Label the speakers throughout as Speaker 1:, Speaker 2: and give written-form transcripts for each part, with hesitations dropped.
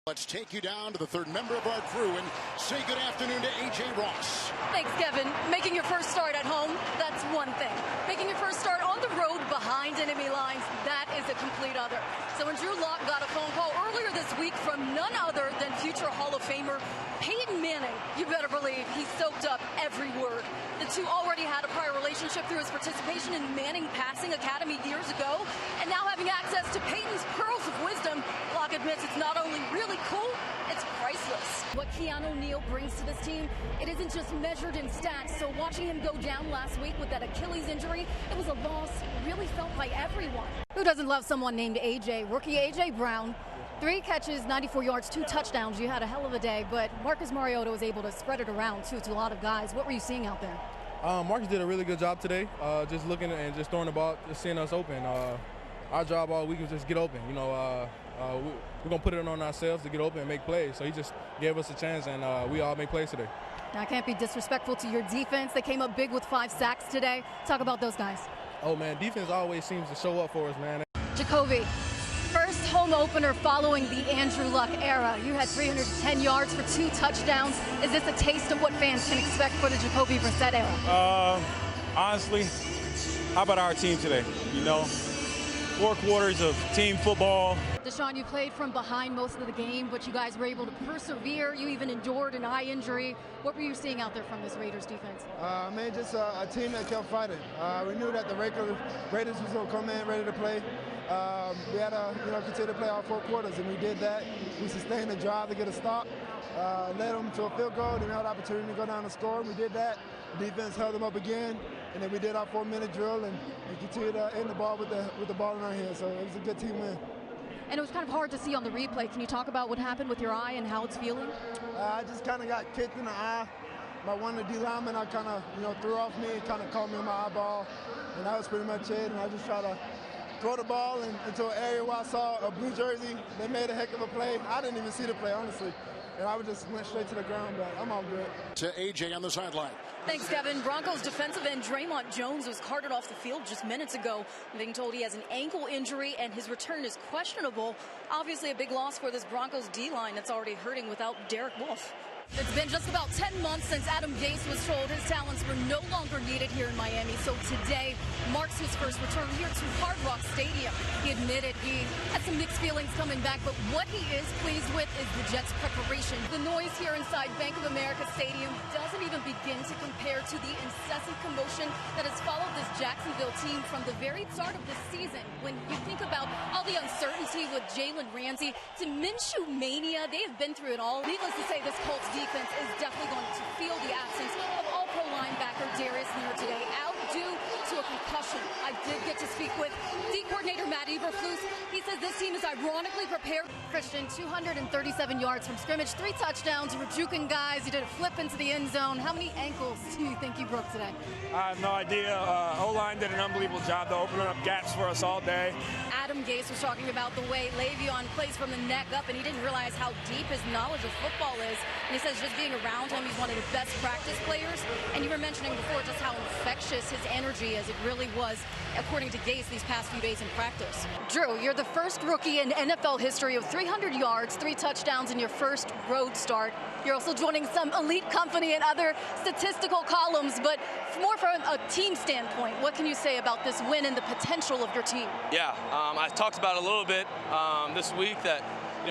Speaker 1: Let's take you down to the third member of our crew and say good afternoon to A.J. Ross.
Speaker 2: Thanks, Kevin. Making your first start at home, that's one thing. Making your first start on the road behind enemy lines, that is a complete other. So when Drew Lock got a phone call earlier this week from none other than future Hall of Famer Peyton Manning, you better believe he soaked up every word. The two already had a prior relationship through his participation in Manning Passing Academy years ago, and now having access to Peyton's pearls of wisdom, Lock admits it's not only really cool, it's priceless. What Keanu Neal brings to this team, it isn't just measured in stats. So watching him go down last week with that Achilles injury, it was a loss really felt by everyone. Who doesn't love someone named AJ? Rookie AJ Brown, 3 catches, 94 yards, 2 touchdowns. You had a hell of a day, but Marcus Mariota was able to spread it around too to a lot of guys. What were you seeing out there?
Speaker 3: Marcus did a really good job today, just looking and just throwing the ball, just seeing us open. Our job all week was just get open. You know, we're going to put it on ourselves to get open and make plays. So he just gave us a chance, and we all make plays today.
Speaker 2: Now, I can't be disrespectful to your defense. They came up big with 5 sacks today. Talk about those guys.
Speaker 3: Oh, man, defense always seems to show up for us, man.
Speaker 2: Jacoby, first home opener following the Andrew Luck era. You had 310 yards for 2 touchdowns. Is this a taste of what fans can expect for the Jacoby Brissett era?
Speaker 4: Honestly, how about our team today? You know, 4 quarters of team football.
Speaker 2: Deshaun, you played from behind most of the game, but you guys were able to persevere. You even endured an eye injury. What were you seeing out there from this Raiders defense?
Speaker 5: Man, just a team that kept fighting. We knew that the Raiders was going to come in ready to play. We had to, continue to play our 4 quarters, and we did that. We sustained the drive to get a stop, led them to a field goal, then we had the opportunity to go down and score, and we did that. The defense held them up again, and then we did our 4-minute drill, and we continued to end the ball with the ball in our hands. So it was a good team win.
Speaker 2: And it was kind of hard to see on the replay. Can you talk about what happened with your eye and how it's feeling?
Speaker 5: I just kind of got kicked in the eye by one of the D linemen. I kind of, threw off me and kind of caught me in my eyeball, and that was pretty much it. And I just tried to throw the ball into an area where I saw a blue jersey. They made a heck of a play. I didn't even see the play, honestly. And I just went straight to the ground, but I'm all good.
Speaker 1: To AJ on the sideline.
Speaker 2: Thanks, Kevin. Broncos defensive end Draymond Jones was carted off the field just minutes ago. Being told he has an ankle injury and his return is questionable. Obviously a big loss for this Broncos D-line that's already hurting without Derek Wolfe. It's been just about 10 months since Adam Gase was told his talents were no longer needed here in Miami. So today marks his first return here to Hard Rock Stadium. He admitted he had some mixed feelings coming back, but what he is pleased with is the Jets' preparation. The noise here inside Bank of America Stadium doesn't even begin to compare to the incessant commotion that has followed this Jacksonville team from the very start of the season. When you think about all the uncertainty with Jalen Ramsey to Minshew mania, they have been through it all. Needless to say, this Colts defense is definitely going to feel the absence of all-pro linebacker Darius Leonard today, out due to a concussion. I did get to speak with D coordinator Matt Eberflus. He says this team is ironically prepared. Christian, 237 yards from scrimmage, 3 touchdowns, rejuking guys. He did a flip into the end zone. How many ankles do you think you broke today?
Speaker 4: I have no idea. O-line did an unbelievable job to open up gaps for us all day.
Speaker 2: Adam Gase was talking about the way Le'Veon plays from the neck up, and he didn't realize how deep his knowledge of football is. And he says just being around him, he's one of the best practice players. And you were mentioning before just how infectious his energy is. It really was, according to Gase, these past few days in practice. Drew, you're the first rookie in NFL history of 300 yards, 3 touchdowns in your first road start. You're also joining some elite company and other statistical columns, but more from a team standpoint, what can you say about this win and the potential of your team?
Speaker 6: Yeah, I talked about it a little bit this week that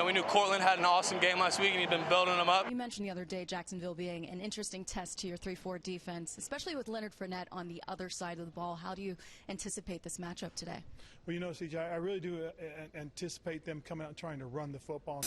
Speaker 6: we knew Cortland had an awesome game last week and he'd been building them up.
Speaker 2: You mentioned the other day Jacksonville being an interesting test to your 3-4 defense, especially with Leonard Fournette on the other side of the ball. How do you anticipate this matchup today?
Speaker 7: Well, CJ, I really do anticipate them coming out and trying to run the football.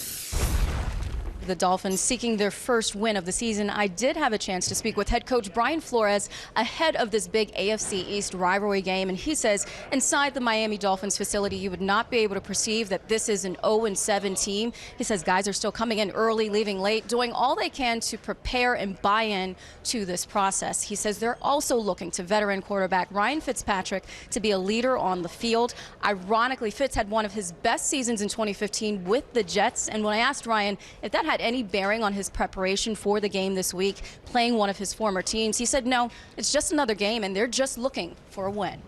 Speaker 2: The Dolphins seeking their first win of the season. I did have a chance to speak with head coach Brian Flores ahead of this big AFC East rivalry game, and he says inside the Miami Dolphins facility you would not be able to perceive that this is an 0-7 team. He says guys are still coming in early, leaving late, doing all they can to prepare and buy in to this process. He says they're also looking to veteran quarterback Ryan Fitzpatrick to be a leader on the field. Ironically, Fitz had one of his best seasons in 2015 with the Jets, and when I asked Ryan if that had any bearing on his preparation for the game this week, playing one of his former teams, he said no, it's just another game and they're just looking for a win.